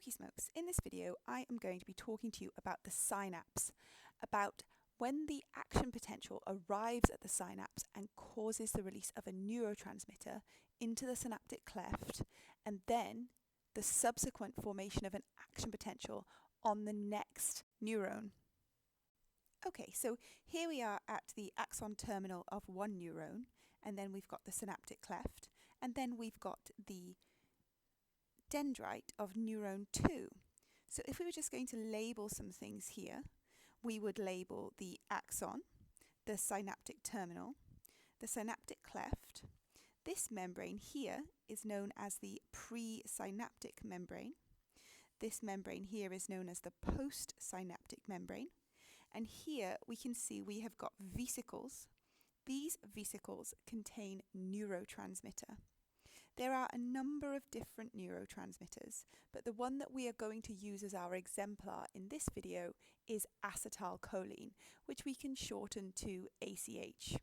Smoky Smokes, in this video I am going to be talking to you about the synapse, about when the action potential arrives at the synapse and causes the release of a neurotransmitter into the synaptic cleft, and then the subsequent formation of an action potential on the next neuron. Okay, so here we are at the axon terminal of one neuron, and then we've got the synaptic cleft, and then we've got the dendrite of neuron 2. So if we were just going to label some things here, we would label the axon, the synaptic terminal, the synaptic cleft. This membrane here is known as the presynaptic membrane. This membrane here is known as the postsynaptic membrane. And here we can see we have got vesicles. These vesicles contain neurotransmitter. There are a number of different neurotransmitters, but the one that we are going to use as our exemplar in this video is acetylcholine, which we can shorten to ACH.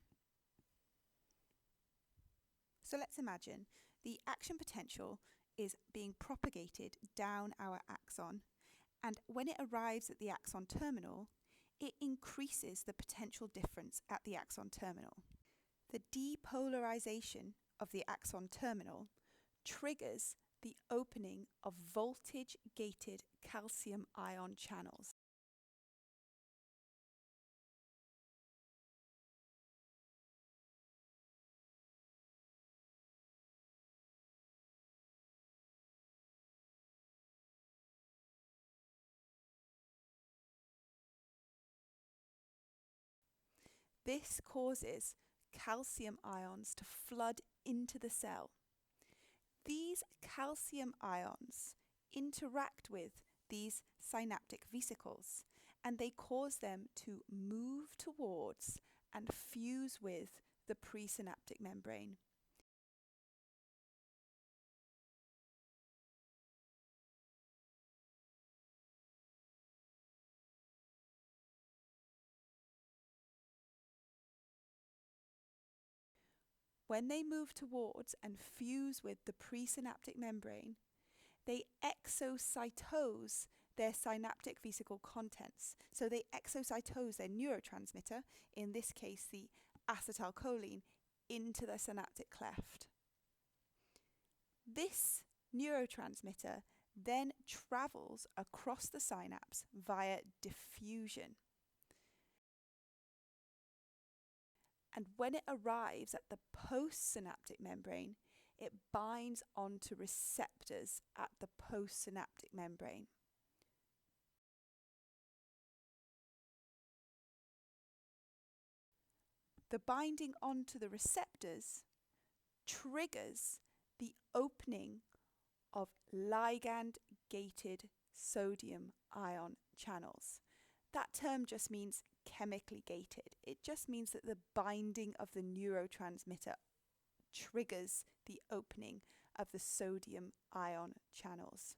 So let's imagine the action potential is being propagated down our axon, and when it arrives at the axon terminal, it increases the potential difference at the axon terminal. The depolarization of the axon terminal triggers the opening of voltage-gated calcium ion channels. This causes calcium ions to flood into the cell. These calcium ions interact with these synaptic vesicles, and they cause them to move towards and fuse with the presynaptic membrane. When they move towards and fuse with the presynaptic membrane, they exocytose their synaptic vesicle contents. So they exocytose their neurotransmitter, in this case the acetylcholine, into the synaptic cleft. This neurotransmitter then travels across the synapse via diffusion. And when it arrives at the postsynaptic membrane, it binds onto receptors at the postsynaptic membrane. The binding onto the receptors triggers the opening of ligand-gated sodium ion channels. That term just means chemically gated. It just means that the binding of the neurotransmitter triggers the opening of the sodium ion channels.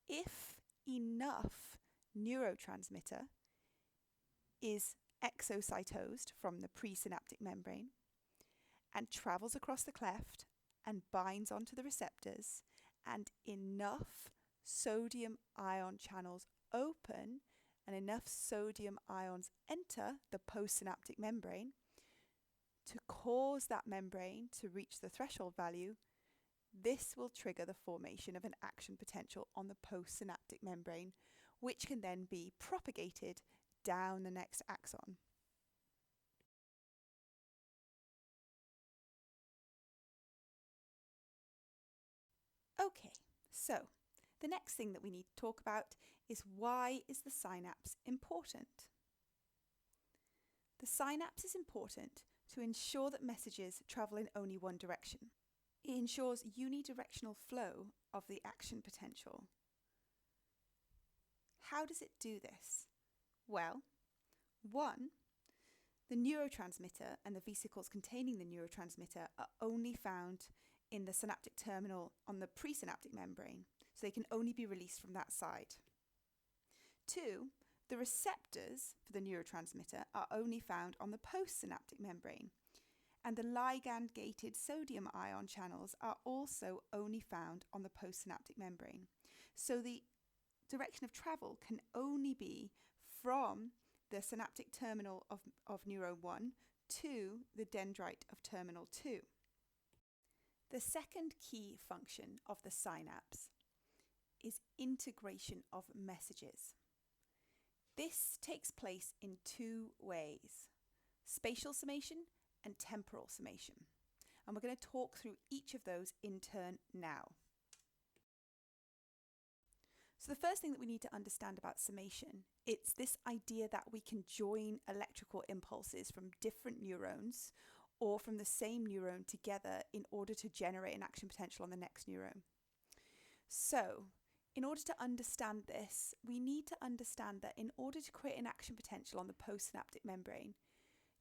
If enough neurotransmitter is exocytosed from the presynaptic membrane and travels across the cleft and binds onto the receptors, and enough sodium ion channels open and enough sodium ions enter the postsynaptic membrane to cause that membrane to reach the threshold value, this will trigger the formation of an action potential on the postsynaptic membrane, which can then be propagated down the next axon. Okay, so the next thing that we need to talk about is, why is the synapse important? The synapse is important to ensure that messages travel in only one direction. It ensures unidirectional flow of the action potential. How does it do this? Well, one, the neurotransmitter and the vesicles containing the neurotransmitter are only found in the synaptic terminal on the presynaptic membrane, so they can only be released from that side. 2, the receptors for the neurotransmitter are only found on the postsynaptic membrane, and the ligand-gated sodium ion channels are also only found on the postsynaptic membrane. So the direction of travel can only be from the synaptic terminal of neuron 1 to the dendrite of terminal 2. The second key function of the synapse is integration of messages. This takes place in 2 ways: spatial summation and temporal summation. And we're going to talk through each of those in turn now. So the first thing that we need to understand about summation, it's this idea that we can join electrical impulses from different neurons or from the same neuron together in order to generate an action potential on the next neuron. So in order to understand this, we need to understand that in order to create an action potential on the postsynaptic membrane,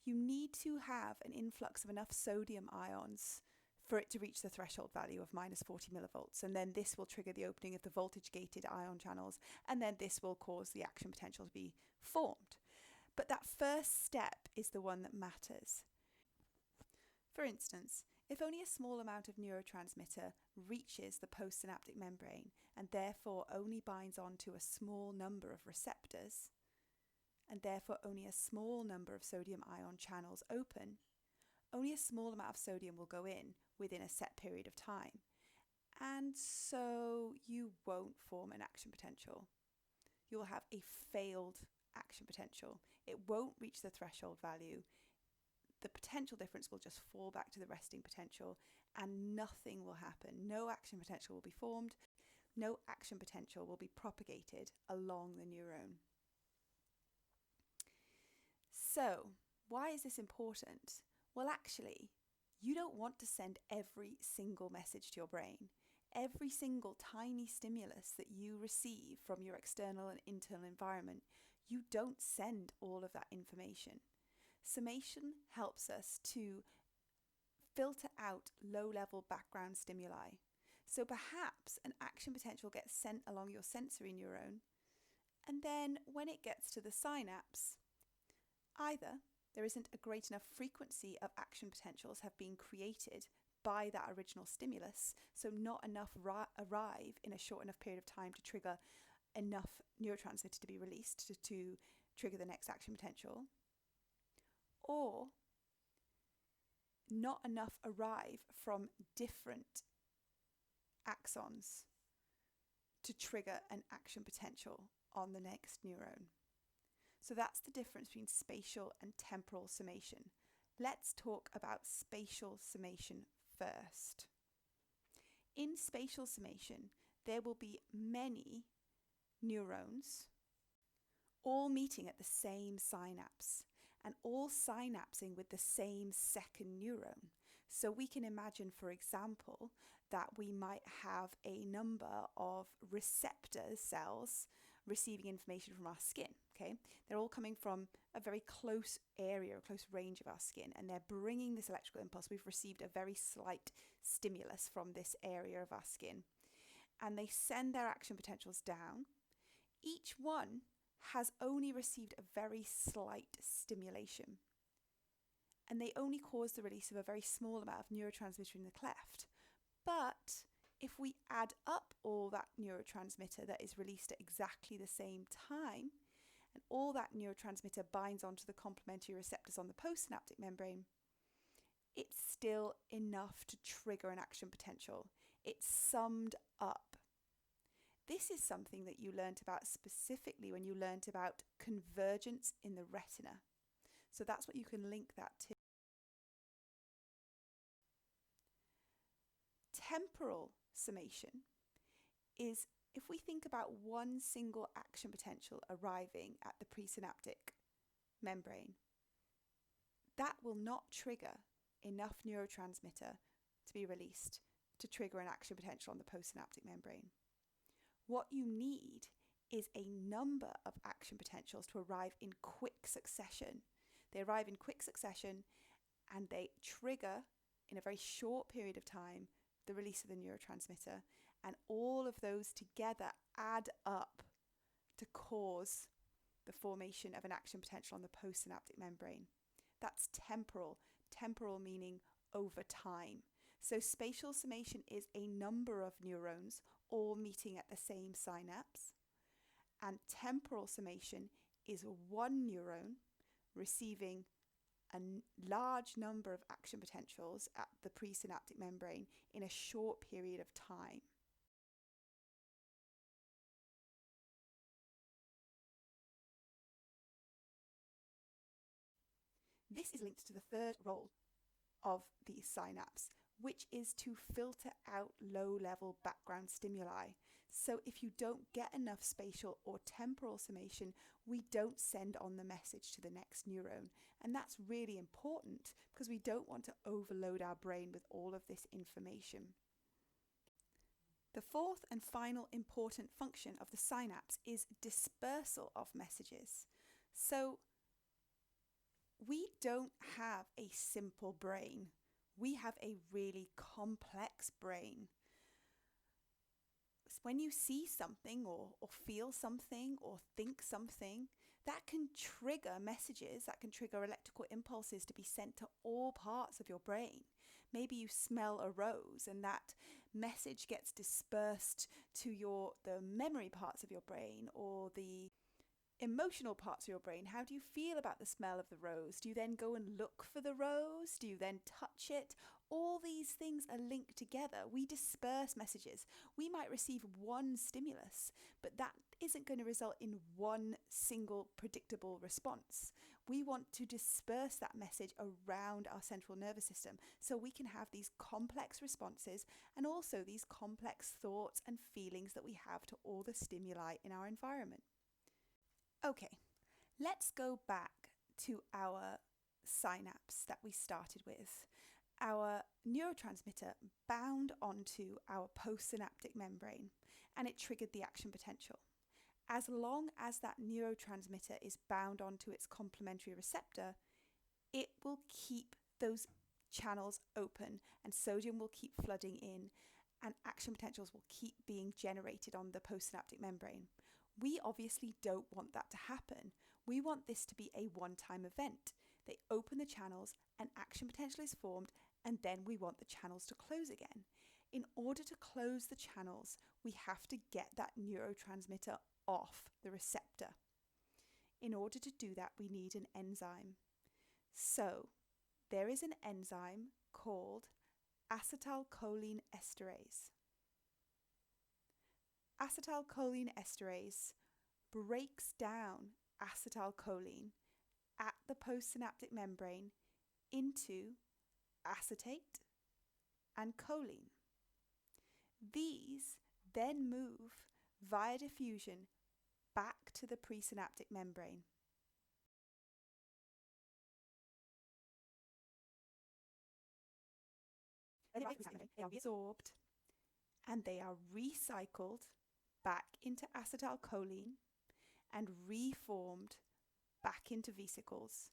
you need to have an influx of enough sodium ions for it to reach the threshold value of minus 40 millivolts. And then this will trigger the opening of the voltage-gated ion channels, and then this will cause the action potential to be formed. But that first step is the one that matters. For instance, if only a small amount of neurotransmitter reaches the postsynaptic membrane and therefore only binds onto a small number of receptors, and therefore only a small number of sodium ion channels open, only a small amount of sodium will go in within a set period of time. And so you won't form an action potential. You'll have a failed action potential. It won't reach the threshold value. The potential difference will just fall back to the resting potential and nothing will happen. No action potential will be formed. No action potential will be propagated along the neuron. So, why is this important? Well, actually, you don't want to send every single message to your brain. Every single tiny stimulus that you receive from your external and internal environment, you don't send all of that information. Summation helps us to filter out low-level background stimuli. So perhaps an action potential gets sent along your sensory neuron, and then when it gets to the synapse, either there isn't a great enough frequency of action potentials have been created by that original stimulus, so not enough arrive in a short enough period of time to trigger enough neurotransmitter to be released to trigger the next action potential, or not enough arrive from different axons to trigger an action potential on the next neuron. So that's the difference between spatial and temporal summation. Let's talk about spatial summation first. In spatial summation, there will be many neurons all meeting at the same synapse and all synapsing with the same second neuron. So we can imagine, for example, that we might have a number of receptor cells receiving information from our skin, okay? They're all coming from a very close area, a close range of our skin, and they're bringing this electrical impulse. We've received a very slight stimulus from this area of our skin, and they send their action potentials down. Each one has only received a very slight stimulation, and they only cause the release of a very small amount of neurotransmitter in the cleft. But if we add up all that neurotransmitter that is released at exactly the same time, and all that neurotransmitter binds onto the complementary receptors on the postsynaptic membrane, it's still enough to trigger an action potential. It's summed up. This is something that you learnt about specifically when you learnt about convergence in the retina. So that's what you can link that to. Temporal summation is if we think about one single action potential arriving at the presynaptic membrane, that will not trigger enough neurotransmitter to be released to trigger an action potential on the postsynaptic membrane. What you need is a number of action potentials to arrive in quick succession. They arrive in quick succession and they trigger in a very short period of time the release of the neurotransmitter, and all of those together add up to cause the formation of an action potential on the postsynaptic membrane. That's temporal, temporal meaning over time. So spatial summation is a number of neurons all meeting at the same synapse, and temporal summation is one neuron receiving a large number of action potentials at the presynaptic membrane in a short period of time. This is linked to the third role of the synapse, which is to filter out low-level background stimuli. So if you don't get enough spatial or temporal summation, we don't send on the message to the next neuron. And that's really important because we don't want to overload our brain with all of this information. The fourth and final important function of the synapse is dispersal of messages. So we don't have a simple brain. We have a really complex brain. When you see something or feel something or think something, that can trigger messages, that can trigger electrical impulses to be sent to all parts of your brain. Maybe you smell a rose and that message gets dispersed to the memory parts of your brain or the emotional parts of your brain. How do you feel about the smell of the rose? Do you then go and look for the rose? Do you then touch it? All these things are linked together. We disperse messages. We might receive one stimulus, but that isn't going to result in one single predictable response. We want to disperse that message around our central nervous system so we can have these complex responses and also these complex thoughts and feelings that we have to all the stimuli in our environment. Okay, let's go back to our synapse that we started with. Our neurotransmitter bound onto our postsynaptic membrane and it triggered the action potential. As long as that neurotransmitter is bound onto its complementary receptor, it will keep those channels open and sodium will keep flooding in and action potentials will keep being generated on the postsynaptic membrane. We obviously don't want that to happen. We want this to be a one-time event. They open the channels, an action potential is formed, and then we want the channels to close again. In order to close the channels, we have to get that neurotransmitter off the receptor. In order to do that, we need an enzyme. So, there is an enzyme called acetylcholine esterase. Acetylcholine esterase breaks down acetylcholine at the postsynaptic membrane into acetate and choline. These then move via diffusion back to the presynaptic membrane. They are absorbed and they are recycled back into acetylcholine and reformed back into vesicles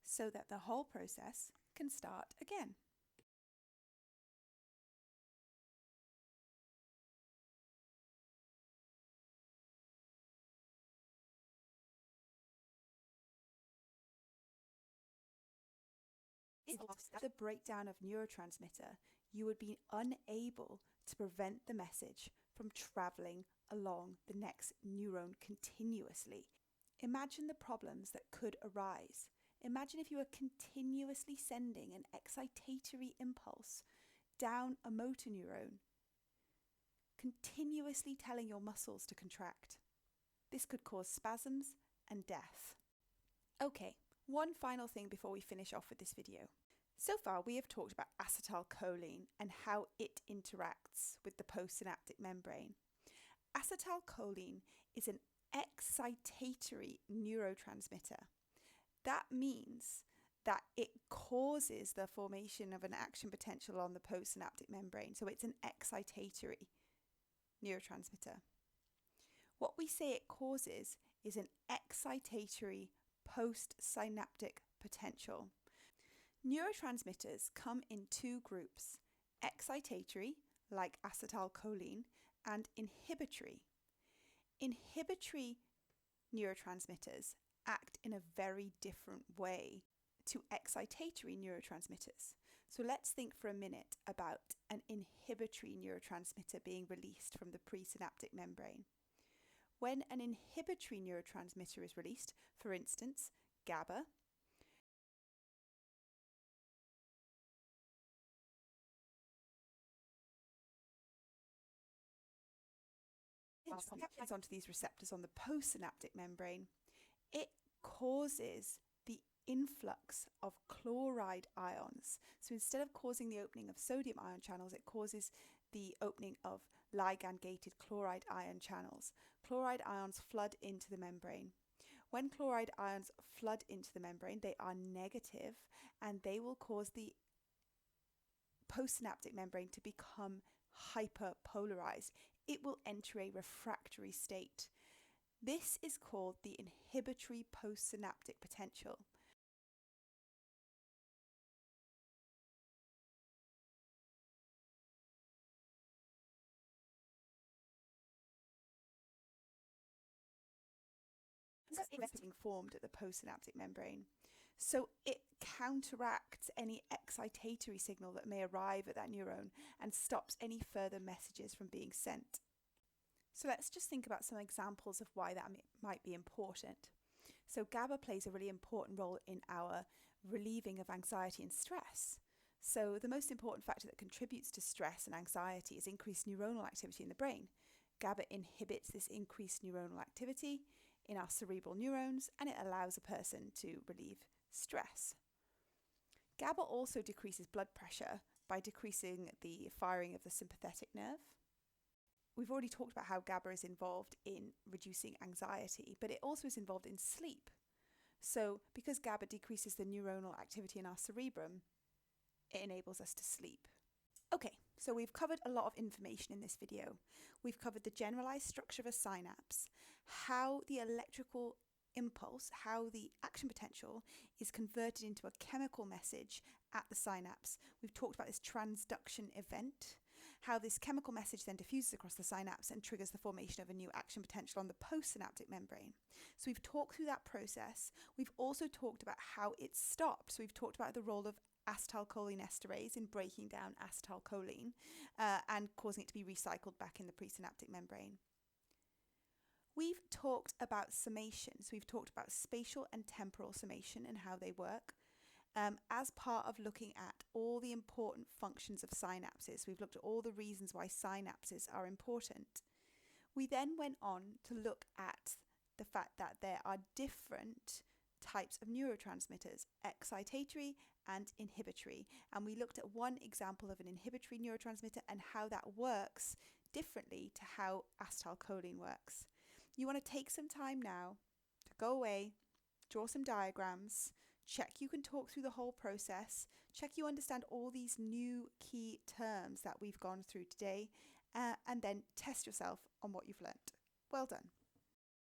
so that the whole process can start again. The breakdown of neurotransmitter, you would be unable to prevent the message from travelling along the next neuron continuously. Imagine the problems that could arise. Imagine if you were continuously sending an excitatory impulse down a motor neuron, continuously telling your muscles to contract. This could cause spasms and death. Okay, one final thing before we finish off with this video. So far we have talked about acetylcholine and how it interacts with the postsynaptic membrane. Acetylcholine is an excitatory neurotransmitter. That means that it causes the formation of an action potential on the postsynaptic membrane. So it's an excitatory neurotransmitter. What we say it causes is an excitatory postsynaptic potential. Neurotransmitters come in two groups, excitatory, like acetylcholine, and inhibitory. Inhibitory neurotransmitters act in a very different way to excitatory neurotransmitters. So let's think for a minute about an inhibitory neurotransmitter being released from the presynaptic membrane. When an inhibitory neurotransmitter is released, for instance, GABA, onto these receptors on the postsynaptic membrane, it causes the influx of chloride ions. So instead of causing the opening of sodium ion channels, it causes the opening of ligand-gated chloride ion channels. Chloride ions flood into the membrane. When chloride ions flood into the membrane, they are negative and they will cause the postsynaptic membrane to become hyperpolarized. It will enter a refractory state. This is called the inhibitory postsynaptic potential. Being formed at the postsynaptic membrane. So it counteracts any excitatory signal that may arrive at that neuron and stops any further messages from being sent. So let's just think about some examples of why that might be important. So GABA plays a really important role in our relieving of anxiety and stress. So the most important factor that contributes to stress and anxiety is increased neuronal activity in the brain. GABA inhibits this increased neuronal activity in our cerebral neurons, and it allows a person to relieve stress. GABA also decreases blood pressure by decreasing the firing of the sympathetic nerve. We've already talked about how GABA is involved in reducing anxiety, but it also is involved in sleep. So because GABA decreases the neuronal activity in our cerebrum, it enables us to sleep. Okay, so we've covered a lot of information in this video. We've covered the generalized structure of a synapse, how the electrical impulse, how the action potential is converted into a chemical message at the synapse. We've talked about this transduction event, how this chemical message then diffuses across the synapse and triggers the formation of a new action potential on the postsynaptic membrane. So we've talked through that process. We've also talked about how it stops. So we've talked about the role of acetylcholine esterase in breaking down acetylcholine and causing it to be recycled back in the presynaptic membrane. We've talked about summation. So we've talked about spatial and temporal summation and how they work. As part of looking at all the important functions of synapses, we've looked at all the reasons why synapses are important. We then went on to look at the fact that there are different types of neurotransmitters, excitatory and inhibitory. And we looked at one example of an inhibitory neurotransmitter and how that works differently to how acetylcholine works. You want to take some time now to go away, draw some diagrams, check you can talk through the whole process, check you understand all these new key terms that we've gone through today, and then test yourself on what you've learnt. Well done.